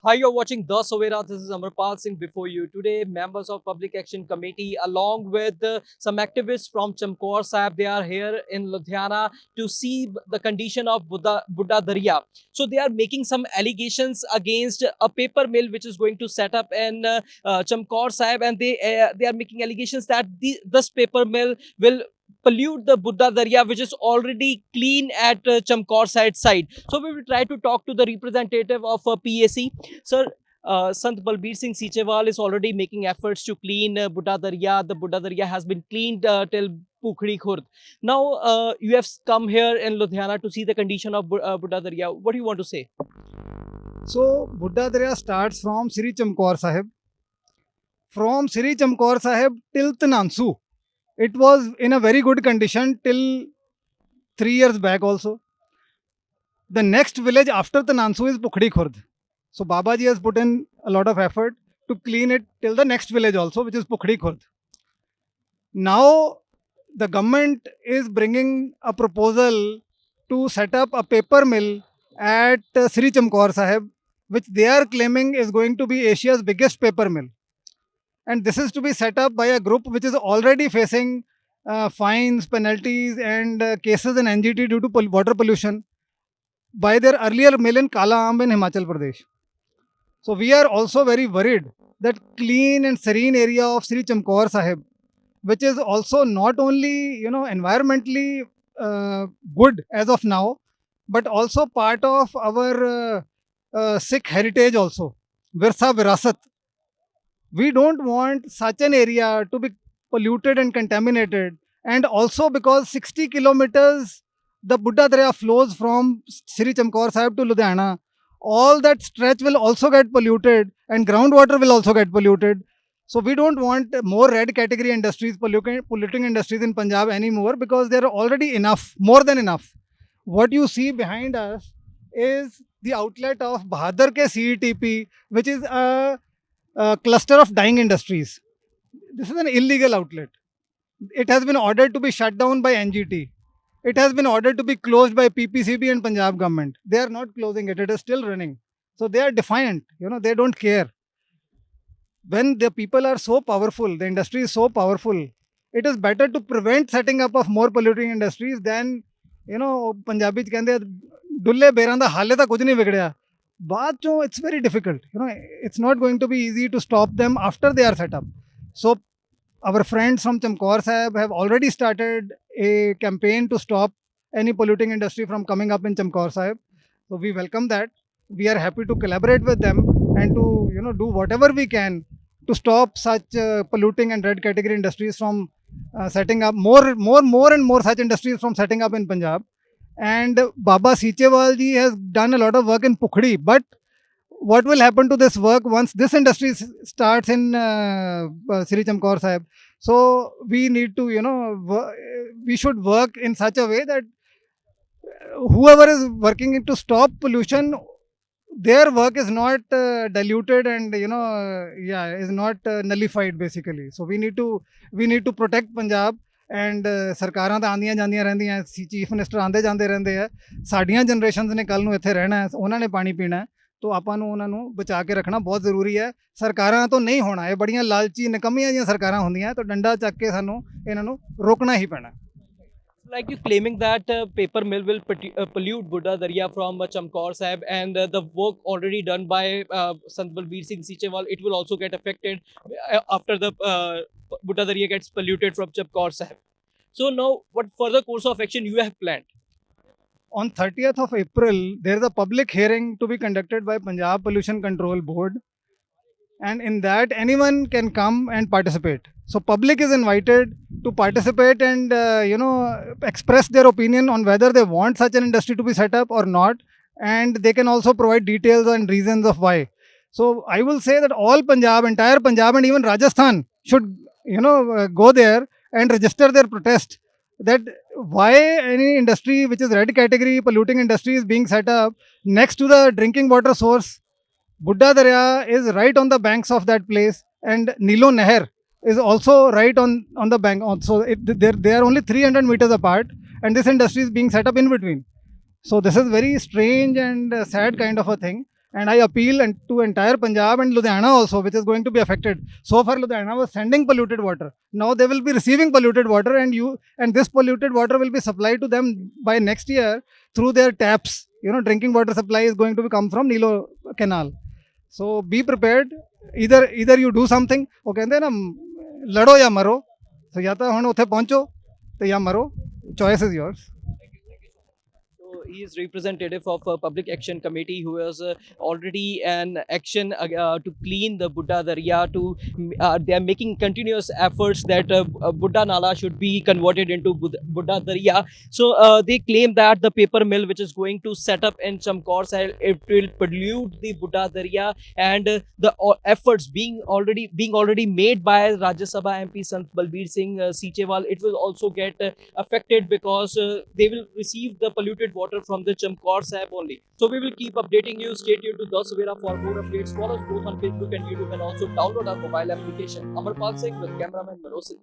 Hi, you're watching The Sovera. This is Amarpal Singh before you. Today, members of Public Action Committee, along with some activists from Chamkaur Sahib, they are here in Ludhiana to see the condition of Buddha Darya. So, they are making some allegations against a paper mill which is going to set up in Chamkaur Sahib, and they are making allegations that this paper mill will pollute the Buddha Darya, which is already clean at Chamkaur side. So, we will try to talk to the representative of PAC. Sir, Sant Balbir Singh Sichewal is already making efforts to clean Buddha Darya. The Buddha Darya has been cleaned till Pukhri Khurd. Now, you have come here in Ludhiana to see the condition of Buddha Darya. What do you want to say? So, Buddha Darya starts from Sri Chamkaur Sahib. From Sri Chamkaur Sahib till Tanansu. It was in a very good condition till 3 years back also. The next village after Tanansu is Pukhdi Khurd. So, Babaji has put in a lot of effort to clean it till the next village also, which is Pukhdi Khurd. Now, the government is bringing a proposal to set up a paper mill at Sri Chamkaur Sahib, which they are claiming is going to be Asia's biggest paper mill. And this is to be set up by a group which is already facing fines, penalties, and cases in NGT due to water pollution by their earlier mill in Kala Amb in Himachal Pradesh. So we are also very worried that clean and serene area of Sri Chamkaur Sahib, which is also not only environmentally good as of now, but also part of our Sikh heritage also, Virsa Virasat. We don't want such an area to be polluted and contaminated. And also because 60 kilometers the Buddha Darya flows from Sri Chamkaur Sahib to Ludhiana, all that stretch will also get polluted and groundwater will also get polluted. So we don't want more red category industries, polluting industries in Punjab anymore, because there are already enough, more than enough. What you see behind us is the outlet of Bahadar Ke CETP, which is a cluster of dyeing industries. This is an illegal outlet. It has been ordered to be shut down by NGT. It has been ordered to be closed by PPCB and Punjab government. They are not closing it. It is still running. So they are defiant. They don't care. When the people are so powerful, the industry is so powerful, it is better to prevent setting up of more polluting industries than, Punjabi च कहंदे डुल्ले बेरां दा हाले तां कुछ नहीं विगड़िया. बाद चों it's very difficult. It's not going to be easy to stop them after they are set up. So our friends from Chamkaur Sahib have already started a campaign to stop any polluting industry from coming up in Chamkaur Sahib. So we welcome that. We are happy to collaborate with them and to do whatever we can to stop such polluting and red category industries from setting up more and more such industries from setting up in Punjab. And Baba Sichewal ji has done a lot of work in Pukhdi, but what will happen to this work once this industry starts in Sri Chamkaur Sahib? So we need to, we should work in such a way that whoever is working to stop pollution, their work is not diluted and is not nullified basically. So we need to protect Punjab. And ਸਰਕਾਰਾਂ ਤਾਂ ਆਉਂਦੀਆਂ ਜਾਂਦੀਆਂ ਰਹਿੰਦੀਆਂ, chief minister ਆਉਂਦੇ ਜਾਂਦੇ ਰਹਿੰਦੇ ਆ. ਸਾਡੀਆਂ ਜਨਰੇਸ਼ਨਸ ਨੇ ਕੱਲ੍ਹ ਨੂੰ ਇੱਥੇ ਰਹਿਣਾ, ਉਹਨਾਂ ਨੇ ਪਾਣੀ ਪੀਣਾ, ਤਾਂ ਆਪਾਂ ਨੂੰ ਉਹਨਾਂ ਨੂੰ ਬਚਾ ਕੇ ਰੱਖਣਾ ਬਹੁਤ ਜ਼ਰੂਰੀ ਹੈ. ਸਰਕਾਰਾਂ ਤੋਂ ਨਹੀਂ ਹੋਣਾ, ਇਹ ਬੜੀਆਂ ਲਾਲਚੀ ਨਿਕੰਮੀਆਂ ਜਿਹੀਆਂ ਸਰਕਾਰਾਂ ਹੁੰਦੀਆਂ, ਤਾਂ ਡੰਡਾ ਚੱਕ ਕੇ ਸਾਨੂੰ ਇਹਨਾਂ ਨੂੰ ਰੋਕਣਾ ਹੀ ਪੈਣਾ. Like you claiming that paper mill will pollute Buddha Darya from Chamkaur Sahib, and the work already done by Sant Balbir Singh Sichewal, it will also get affected after the Buddha Darya gets polluted from Chamkaur Sahib. So now, what further course of action you have planned? On 30th of April, there is a public hearing to be conducted by Punjab Pollution Control Board, and in that anyone can come and participate. So public is invited to participate and express their opinion on whether they want such an industry to be set up or not, and they can also provide details and reasons of why. So I will say that all Punjab, entire Punjab, and even Rajasthan should go there and register their protest that why any industry which is red category polluting industry is being set up next to the drinking water source. Buddha Darya is right on the banks of that place, and Nilo Nehar is also right on the bank. So they are only 300 meters apart, and this industry is being set up in between. So this is very strange and sad kind of a thing. and I appeal and to entire Punjab and Ludhiana also, which is going to be affected. So far, Ludhiana was sending polluted water. Now they will be receiving polluted water, and this polluted water will be supplied to them by next year through their taps. You know, drinking water supply is going to come from Nilo Canal. So be prepared. Either you do something. ਉਹ ਕਹਿੰਦੇ ਨਾ ਲੜੋ ਜਾਂ ਮਰੋ. So ਜਾਂ ਤਾਂ ਹੁਣ ਉੱਥੇ ਪਹੁੰਚੋ ਤੇ ਜਾਂ ਮਰੋ. Choice is yours. So he is representative of a public action committee who has already an action to clean the Buddha Darya. They are making continuous efforts that Buddha Nala should be converted into Buddha Darya. So they claim that the paper mill which is going to set up in Chamkaur Sahib, it will pollute the Buddha Darya, and the efforts being already made by Rajya Sabha MP Sant Balbir Singh Sichewal, it will also get affected because they will receive the polluted water from the Chamkaur Sahib only. So we will keep updating you. Stay tuned to The Savera for more updates. Follow us both on Facebook and YouTube, and also download our mobile application. Amarpal Singh with cameraman Marosi.